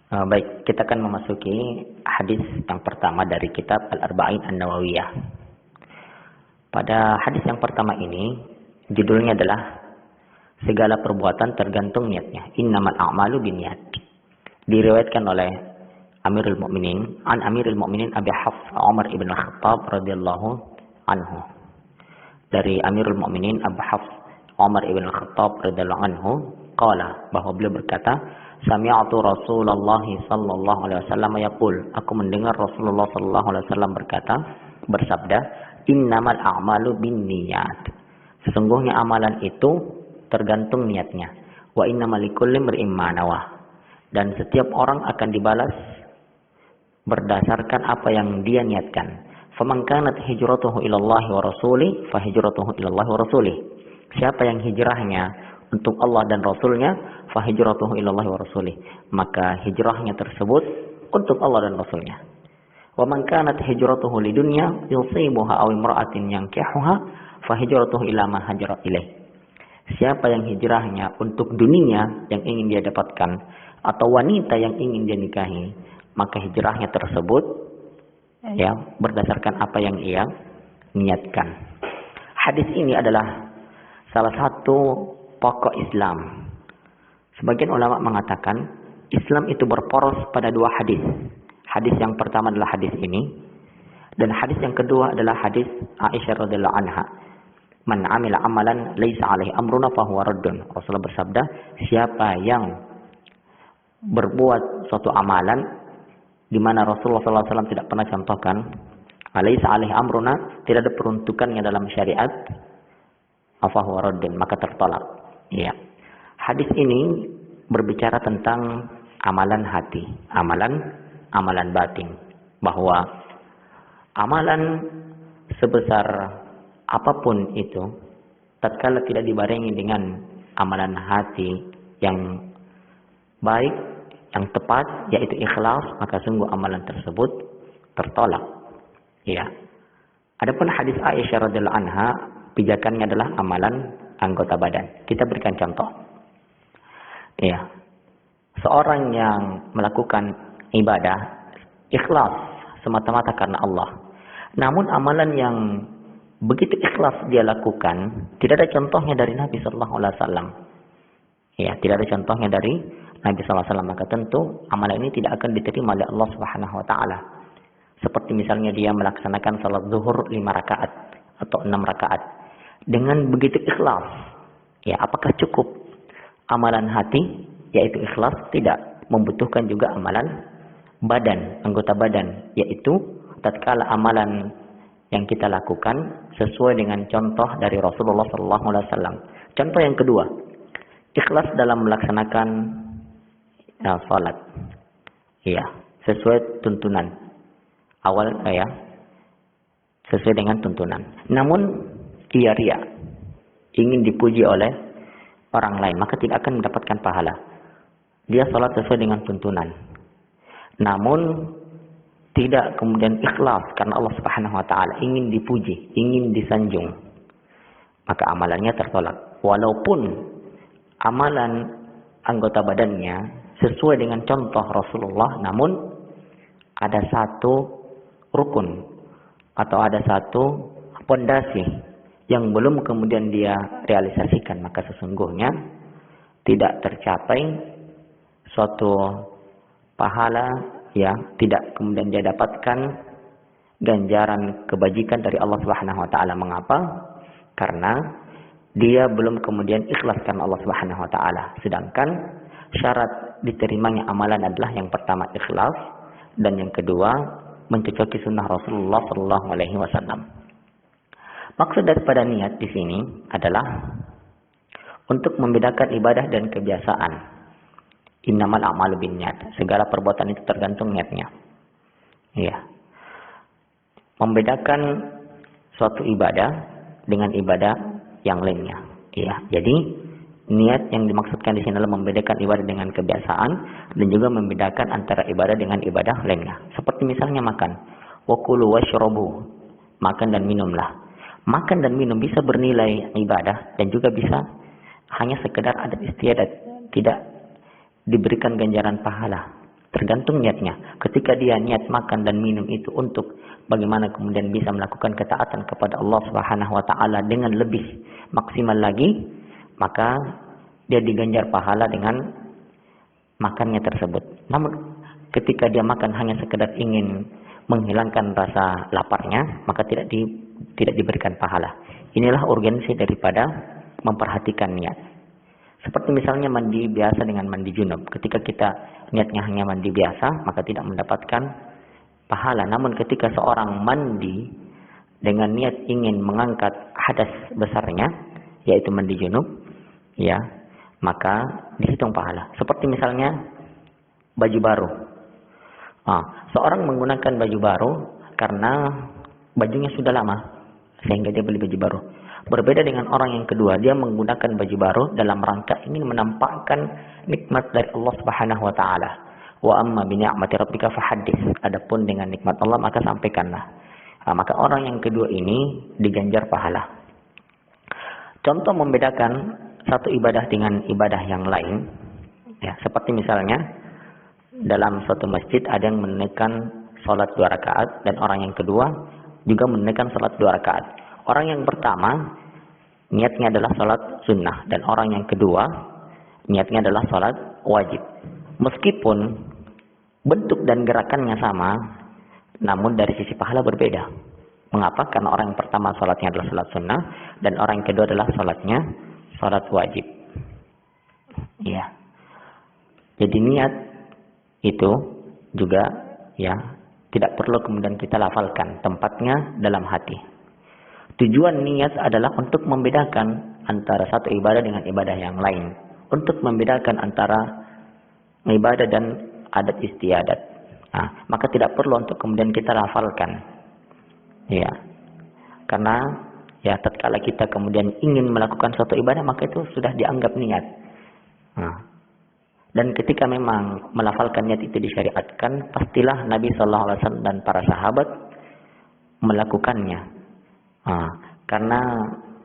Baik, kita akan memasuki hadis yang pertama dari kitab Al-Arba'in An-Nawawiyah. Pada hadis yang pertama ini, judulnya adalah segala perbuatan tergantung niatnya. Innamal a'malu binniyat. Diriwayatkan oleh Amirul Mukminin, Amirul Mukminin Abi Hafs Umar ibn Khattab radhiyallahu anhu. Dari Amirul Mukminin Abu Hafs Umar ibn Khattab radhiyallahu anhu, qala, bahwa beliau berkata, sami'tu Rasulullah sallallahu alaihi wasallam yaqul, aku mendengar Rasulullah sallallahu alaihi wasallam bersabda, innamal a'malu binniyat. Sesungguhnya amalan itu tergantung niatnya. Wa innamal likulli imrin ma nawah. Dan setiap orang akan dibalas berdasarkan apa yang dia niatkan. Faman kanat hijratuhu ilallahi wa rasulih fa hijratuhu ilallahi wa rasulih. Siapa yang hijrahnya untuk Allah dan Rasulnya, fa hijratuhu ilallahi wa rasulih, maka hijrahnya tersebut untuk Allah dan Rasulnya. Wa man kanat hijratuhu lidunya yusibuha aw imra'atin yankihuha, fa hijratuhu ila ma hajara ilaih. Siapa yang hijrahnya untuk dunia yang ingin dia dapatkan atau wanita yang ingin dia nikahi, maka hijrahnya tersebut ya berdasarkan apa yang ia niatkan. Hadis ini adalah salah satu pokok Islam. Sebagian ulama mengatakan Islam itu berporos pada dua hadis. Hadis yang pertama adalah hadis ini, dan hadis yang kedua adalah hadis Aisyah radhiyallahu anha. Man amila amalan laisa alaihi amruna fahuwa raddun. Rasulullah bersabda, siapa yang berbuat suatu amalan di mana Rasulullah SAW tidak pernah contohkan, laisa alaihi amruna, tidak ada peruntukannya dalam syariat, fahuwa raddun, maka tertolak. Ya. Hadis ini berbicara tentang amalan hati, amalan batin, bahwa amalan sebesar apapun itu, tatkala tidak dibarengi dengan amalan hati yang baik, yang tepat, yaitu ikhlas, maka sungguh amalan tersebut tertolak. Ya. Adapun hadis Aisyah radhiyallahu anha, pijakannya adalah amalan anggota badan. Kita berikan contoh. Ya. Seorang yang melakukan ibadah ikhlas semata-mata karena Allah. Namun amalan yang begitu ikhlas dia lakukan, tidak ada contohnya dari Nabi sallallahu alaihi wasallam. Ya, tidak ada contohnya dari Nabi sallallahu alaihi wasallam, maka tentu amalan ini tidak akan diterima oleh Allah Subhanahu wa taala. Seperti misalnya dia melaksanakan salat zuhur 5 rakaat atau 6 rakaat dengan begitu ikhlas. Ya, apakah cukup amalan hati yaitu ikhlas? Tidak, membutuhkan juga amalan badan, anggota badan, yaitu tatkala amalan yang kita lakukan sesuai dengan contoh dari Rasulullah SAW. Contoh yang kedua, ikhlas dalam melaksanakan salat. Iya, sesuai tuntunan awal sesuai dengan tuntunan. Namun ia ria, ingin dipuji oleh orang lain, maka tidak akan mendapatkan pahala. Dia salat sesuai dengan tuntunan, namun tidak kemudian ikhlas karena Allah Subhanahu wa taala, ingin dipuji, ingin disanjung, maka amalannya tertolak. Walaupun amalan anggota badannya sesuai dengan contoh Rasulullah, namun ada satu rukun atau ada satu pondasi yang belum kemudian dia realisasikan, maka sesungguhnya tidak tercapai suatu pahala, ya, tidak kemudian dia dapatkan ganjaran kebajikan dari Allah Subhanahu wa taala. Mengapa? Karena dia belum kemudian ikhlas karena Allah Subhanahu wa taala. Sedangkan syarat diterimanya amalan adalah yang pertama ikhlas, dan yang kedua mencocoki sunnah Rasulullah sallallahu alaihi wasallam. Maksud daripada niat di sini adalah untuk membedakan ibadah dan kebiasaan. Innamal a'malu binniyat. Segala perbuatan itu tergantung niatnya. Ya. Membedakan suatu ibadah dengan ibadah yang lainnya. Ya. Jadi niat yang dimaksudkan di sini adalah membedakan ibadah dengan kebiasaan dan juga membedakan antara ibadah dengan ibadah lainnya. Seperti misalnya makan. Wa kulu washrabu. Makan dan minumlah. Makan dan minum bisa bernilai ibadah dan juga bisa hanya sekedar adat istiadat, tidak diberikan ganjaran pahala. Tergantung niatnya. Ketika dia niat makan dan minum itu untuk bagaimana kemudian bisa melakukan ketaatan kepada Allah Subhanahu wa taala dengan lebih maksimal lagi, maka dia diganjar pahala dengan makannya tersebut. Namun ketika dia makan hanya sekedar ingin menghilangkan rasa laparnya, maka tidak diberikan pahala. Inilah urgensi daripada memperhatikan niat. Seperti misalnya mandi biasa dengan mandi junub. Ketika kita niatnya hanya mandi biasa, maka tidak mendapatkan pahala. Namun ketika seorang mandi dengan niat ingin mengangkat hadas besarnya, yaitu mandi junub, ya, maka dihitung pahala. Seperti misalnya baju baru. Seorang menggunakan baju baru karena bajunya sudah lama, sehingga dia beli baju baru. Berbeda dengan orang yang kedua, dia menggunakan baju baru dalam rangka ingin menampakkan nikmat dari Allah Subhanahu wa taala. Wa amma bi ni'mati rabbika fahaddits. Adapun dengan nikmat Allah maka sampaikanlah. Maka orang yang kedua ini diganjar pahala. Contoh membedakan satu ibadah dengan ibadah yang lain, ya, seperti misalnya dalam suatu masjid ada yang menunaikan salat 2 rakaat dan orang yang kedua juga menunaikan salat 2 rakaat. Orang yang pertama niatnya adalah salat sunnah dan orang yang kedua niatnya adalah salat wajib. Meskipun bentuk dan gerakannya sama, namun dari sisi pahala berbeda. Mengapa? Karena orang yang pertama salatnya adalah salat sunnah dan orang yang kedua adalah salatnya salat wajib. Ya. Jadi niat itu juga, ya, tidak perlu kemudian kita lafalkan, tempatnya dalam hati. Tujuan niat adalah untuk membedakan antara satu ibadah dengan ibadah yang lain. Untuk membedakan antara ibadah dan adat istiadat. Maka tidak perlu untuk kemudian kita lafalkan. Ya. Karena ya tatkala kita kemudian ingin melakukan suatu ibadah, maka itu sudah dianggap niat. Dan ketika memang melafalkan niat itu disyariatkan, pastilah Nabi SAW dan para sahabat melakukannya. Karena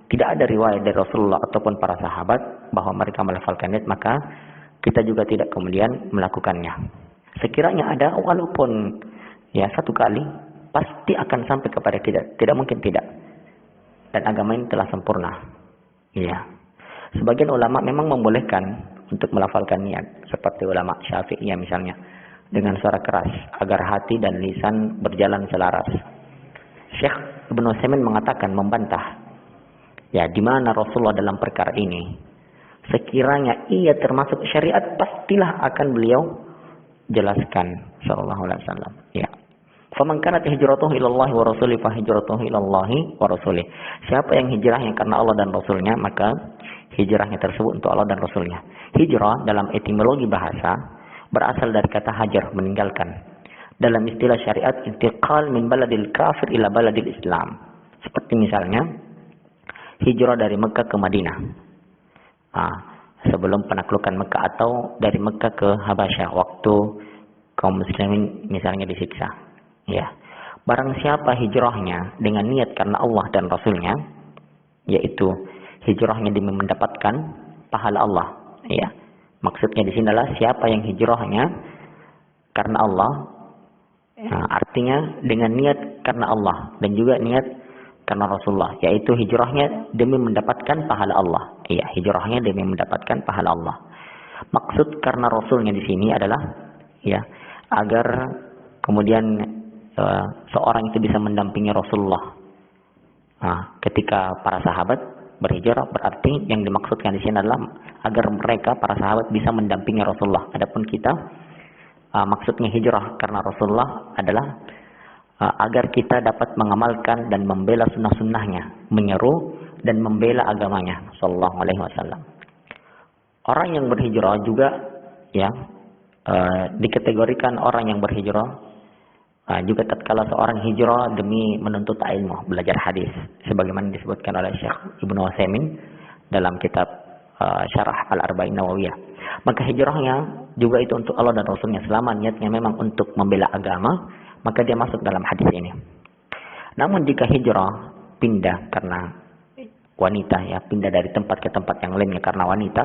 tidak ada riwayat dari Rasulullah ataupun para sahabat bahwa mereka melafalkan niat, maka kita juga tidak kemudian melakukannya. Sekiranya ada, walaupun ya satu kali, pasti akan sampai kepada tidak mungkin tidak. Dan agama ini telah sempurna. Ya. Sebagian ulama memang membolehkan untuk melafalkan niat, seperti ulama Syafi'iyah misalnya, dengan suara keras agar hati dan lisan berjalan selaras. Syekh Ibnu Utsaimin mengatakan, membantah, ya, di mana Rasulullah dalam perkara ini. Sekiranya ia termasuk syariat, pastilah akan beliau jelaskan sallallahu alaihi wasallam. Ya. Faman kanat hijratuhu ilallahi wa rasulih fa hijratuhu ilallahi wa rasulih. Siapa yang hijrahnya karena Allah dan Rasulnya, maka hijrahnya tersebut untuk Allah dan Rasulnya. Hijrah dalam etimologi bahasa berasal dari kata hajar, meninggalkan. Dalam istilah syariat, intiqal min baladil kafir ila baladil Islam. Seperti misalnya hijrah dari Mekah ke Madinah. Sebelum penaklukan Mekah, atau dari Mekah ke Habasyah waktu kaum muslimin misalnya disiksa. Ya. Barang siapa hijrahnya dengan niat karena Allah dan Rasulnya, yaitu hijrahnya demi mendapatkan pahala Allah. Ya. Maksudnya di sini adalah siapa yang hijrahnya karena Allah, artinya dengan niat karena Allah dan juga niat karena Rasulullah, yaitu hijrahnya demi mendapatkan pahala Allah. Iya, hijrahnya demi mendapatkan pahala Allah. Maksud karena Rasulnya di sini adalah, ya, agar kemudian seorang itu bisa mendampingi Rasulullah. Ketika para sahabat berhijrah, berarti yang dimaksudkan di sini adalah agar mereka para sahabat bisa mendampingi Rasulullah. Adapun kita, maksudnya hijrah karena Rasulullah adalah agar kita dapat mengamalkan dan membela sunnah-sunnahnya, menyeru dan membela agamanya sallallahu alaihi wasallam. Orang yang berhijrah juga, ya, dikategorikan orang yang berhijrah juga tatkala seorang hijrah demi menuntut ilmu, belajar hadis, sebagaimana disebutkan oleh Syekh Ibnu Utsaimin dalam kitab Syarah Al-Arba'in Nawawiyah. Maka hijrahnya juga itu untuk Allah dan Rasulnya. Selama niatnya memang untuk membela agama, maka dia masuk dalam hadis ini. Namun jika hijrah pindah karena wanita, ya, pindah dari tempat ke tempat yang lainnya karena wanita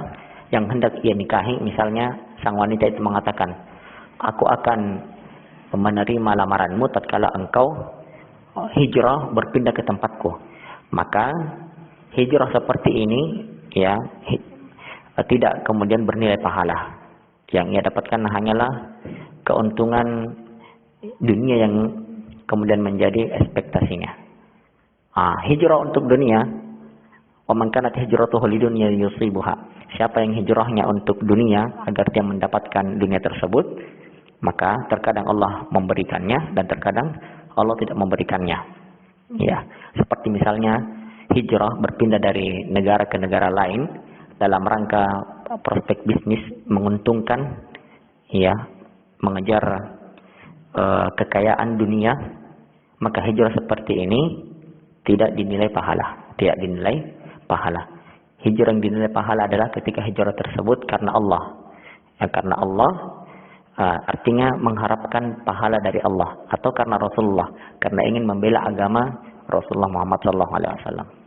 yang hendak ia nikahi, misalnya sang wanita itu mengatakan, aku akan menerima lamaranmu tatkala engkau hijrah berpindah ke tempatku. Maka hijrah seperti ini ya tidak kemudian bernilai pahala. Yang ia dapatkan hanyalah keuntungan dunia yang kemudian menjadi ekspektasinya. Hijrah untuk dunia, wa man kanat hijratuhu lidunya yusibuha. Siapa yang hijrahnya untuk dunia agar dia mendapatkan dunia tersebut, maka terkadang Allah memberikannya dan terkadang Allah tidak memberikannya. Ya, seperti misalnya hijrah berpindah dari negara ke negara lain dalam rangka prospek bisnis menguntungkan, ya, mengejar kekayaan dunia, maka hijrah seperti ini tidak dinilai pahala, tidak dinilai pahala. Hijrah yang dinilai pahala adalah ketika hijrah tersebut karena Allah. Ya, karena Allah artinya mengharapkan pahala dari Allah, atau karena Rasulullah, karena ingin membela agama Rasulullah Muhammad SAW.